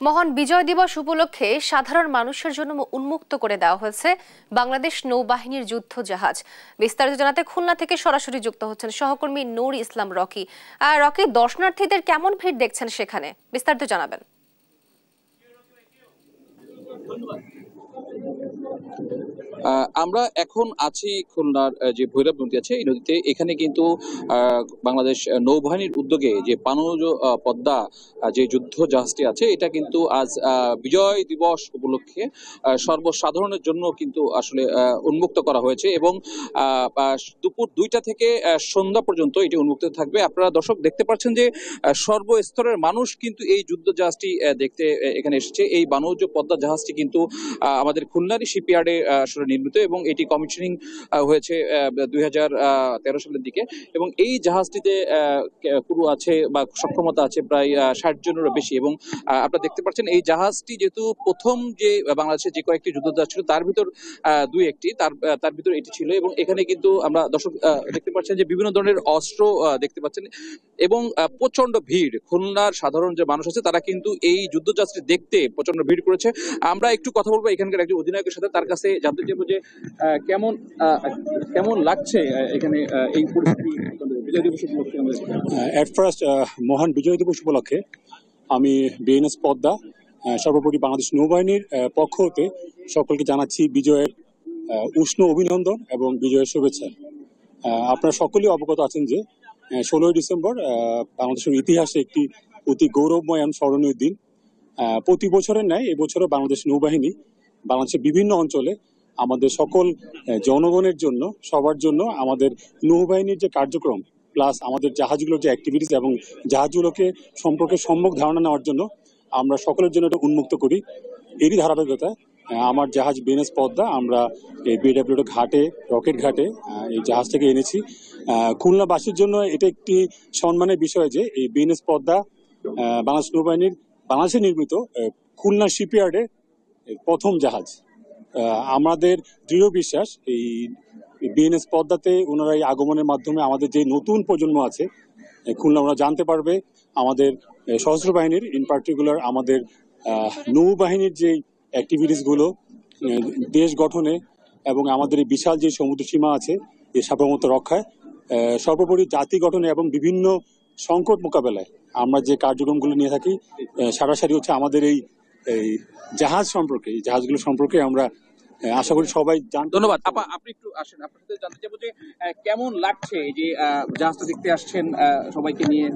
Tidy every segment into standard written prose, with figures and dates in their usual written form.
মহান বিজয় দিবস উপলক্ষে সাধারণ মানুষের জন্য উন্মুক্ত করে দেওয়া হয়েছে বাংলাদেশ নৌবাহিনীর যুদ্ধ জাহাজ। বিস্তারিত জানাতে খুলনা থেকে সরাসরি যুক্ত হচ্ছেন সহকর্মী নূর ইসলাম রকি। রকি, দর্শনার্থীদের কেমন ভিড় দেখছেন সেখানে, বিস্তারিত জানাবেন। আমরা এখন আছি খুলনার যে ভৈরব নদী আছে এই নদীতে। এখানে কিন্তু বাংলাদেশ নৌবাহিনীর উদ্যোগে যে পানজ পদ্মা যে যুদ্ধ জাহাজটি আছে এটা কিন্তু আজ বিজয় দিবস উপলক্ষে সর্বসাধারণের জন্য কিন্তু আসলে উন্মুক্ত করা হয়েছে এবং দুপুর 2টা থেকে সন্ধ্যা পর্যন্ত এটি উন্মুক্ত থাকবে। আপনারা দর্শক দেখতে পাচ্ছেন যে সর্বস্তরের মানুষ কিন্তু এই যুদ্ধ জাহাজটি দেখতে এখানে এসেছে। এই পানজ পদ্মা জাহাজটি কিন্তু আমাদের খুলনারই শিপইয়ার্ডে আসলে নির্মিত এবং এটি কমিশনিং হয়েছে 2013 সালের দিকে এবং এই জাহাজটিতে ক্রু আছে বা সক্ষমতা আছে প্রায় 60 জনেরও বেশি এবং আপনারা দেখতে পাচ্ছেন এই জাহাজটি যেহেতু প্রথম যে বাংলাদেশে যে কয়েকটি যুদ্ধ জাহাজ ছিল তার ভিতর দুই একটি তার ভিতর এটি ছিল এবং এখানে কিন্তু আমরা দর্শক দেখতে পাচ্ছেন যে বিভিন্ন ধরনের অস্ত্র দেখতে পাচ্ছেন এবং প্রচন্ড ভিড়। খুলনার সাধারণ যে মানুষ আছে তারা কিন্তু এই যুদ্ধ জাহাজটি দেখতে প্রচন্ড ভিড় করেছে। আমরা একটু কথা বলবো এখানকার একজন অধিনায়কের সাথে, তার কাছে জানতে চাইবো যে কেমন লাগছে এখানে এই পরিস্থিতি বিজয় দিবস উপলক্ষে। এট ফার্স্ট মহান বিজয় দিবস উপলক্ষে আমি বিএনএস পদ্মা সর্বোপরি বাংলাদেশ নৌবাহিনীর পক্ষ হতে সকলকে জানাচ্ছি বিজয়ের উষ্ণ অভিনন্দন এবং বিজয়ের শুভেচ্ছা। আপনারা সকলেই অবগত আছেন যে 16ই ডিসেম্বর বাংলাদেশের ইতিহাসে একটি অতি গৌরবময় এবং স্মরণীয় দিন। প্রতি বছরের ন্যায় এবছরও বাংলাদেশ নৌবাহিনী বাংলাদেশের বিভিন্ন অঞ্চলে আমাদের সকল জনগণের জন্য সবার জন্য আমাদের নৌবাহিনীর যে কার্যক্রম প্লাস আমাদের জাহাজগুলোর যে অ্যাক্টিভিটিস এবং জাহাজগুলোকে সম্পর্কে সম্যক ধারণা নেওয়ার জন্য আমরা সকলের জন্য এটা উন্মুক্ত করি। এরই ধারাবাহিকতা আমার জাহাজ বিএনএস পদ্মা আমরা এই বিডব্লিউডি ঘাটে রকেট ঘাটে এই জাহাজটাকে এনেছি। খুলনাবাসীর জন্য এটা একটি সম্মানের বিষয় যে এই বিএনএস পদ্মা বাংলাদেশ নৌবাহিনীর বাংলাদেশে নির্মিত খুলনা শিপইয়ার্ডে প্রথম জাহাজ। আমাদের দৃঢ় বিশ্বাস এই বিএনএস পদ্মাতে ওনারা এই আগমনের মাধ্যমে আমাদের যে নতুন প্রজন্ম আছে খুলনা ওনারা জানতে পারবে আমাদের সশস্ত্র বাহিনীর ইন পার্টিকুলার আমাদের নৌবাহিনীর যে অ্যাক্টিভিটিসগুলো দেশ গঠনে এবং আমাদের এই বিশাল যে সমুদ্র সীমা আছে এই সার্বভৌমত্ব রক্ষায় সর্বোপরি জাতি গঠনে এবং বিভিন্ন সংকট মোকাবেলায় আমরা যে কার্যক্রমগুলো নিয়ে থাকি সারাসারি হচ্ছে আমাদের এই জাহাজ সম্পর্কে, এই জাহাজগুলো সম্পর্কে আমরা আশা করি সবাই জানেন। ধন্যবাদ আপা, আপনি একটু আসেন, আপনার সাথে জানতে চাইবো যে কেমন লাগছে এই যে জাহাজটা দেখতে আসছেন সবাইকে নিয়ে।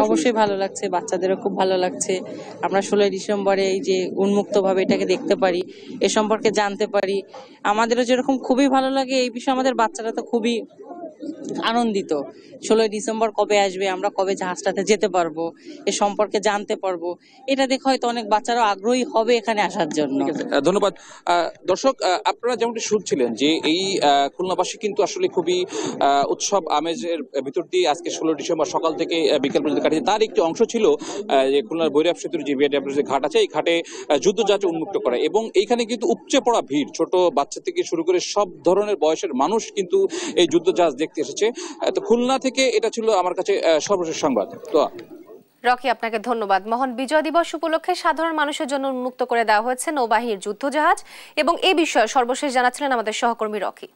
অবশ্যই ভালো লাগছে, বাচ্চাদেরও খুব ভালো লাগছে। আমরা 16ই ডিসেম্বরে এই যে উন্মুক্ত ভাবে এটাকে দেখতে পারি, এ সম্পর্কে জানতে পারি, আমাদেরও যেরকম খুবই ভালো লাগে এই বিষয়ে আমাদের বাচ্চারা তো খুবই আনন্দিত। 16ই ডিসেম্বর কবে আসবে, আমরা কবে জাহাজটাতে যেতে পারবো, এ সম্পর্কে জানতে পারবো, এটা দেখে হয়তো অনেক বাচ্চারা আগ্রহী হবে এখানে আসার জন্য। ধন্যবাদ দর্শক, আপনারা যেমনটি শুনছিলেন যে এই খুলনাবাসী কিন্তু আসলে খুবই উৎসব আমেজের ভিতর দিয়ে আজকে 16 ডিসেম্বর সকাল থেকে বিকেল পর্যন্ত কাটিয়েছে। তার একটি অংশ ছিল যে খুলনার ভৈরব সেতুর যে বিডব্লিউডি ঘাট আছে এই ঘাটে যুদ্ধ জাহাজ উন্মুক্ত করা এবং এইখানে কিন্তু উপচে পড়া ভিড়, ছোট বাচ্চা থেকে শুরু করে সব ধরনের বয়সের মানুষ কিন্তু এই যুদ্ধ জাহাজ দেখতে এসেছে। তো খুলনা থেকে এটা ছিল আমার কাছে সর্বশেষ সংবাদ। তো রকি, আপনাকে ধন্যবাদ। মহান বিজয় দিবস উপলক্ষে সাধারণ মানুষের জন্য উন্মুক্ত করে দেওয়া হয়েছে নৌবাহিনীর যুদ্ধ জাহাজ এবং এই বিষয়ে সর্বশেষ জানাচ্ছিলেন আমাদের সহকর্মী রকি।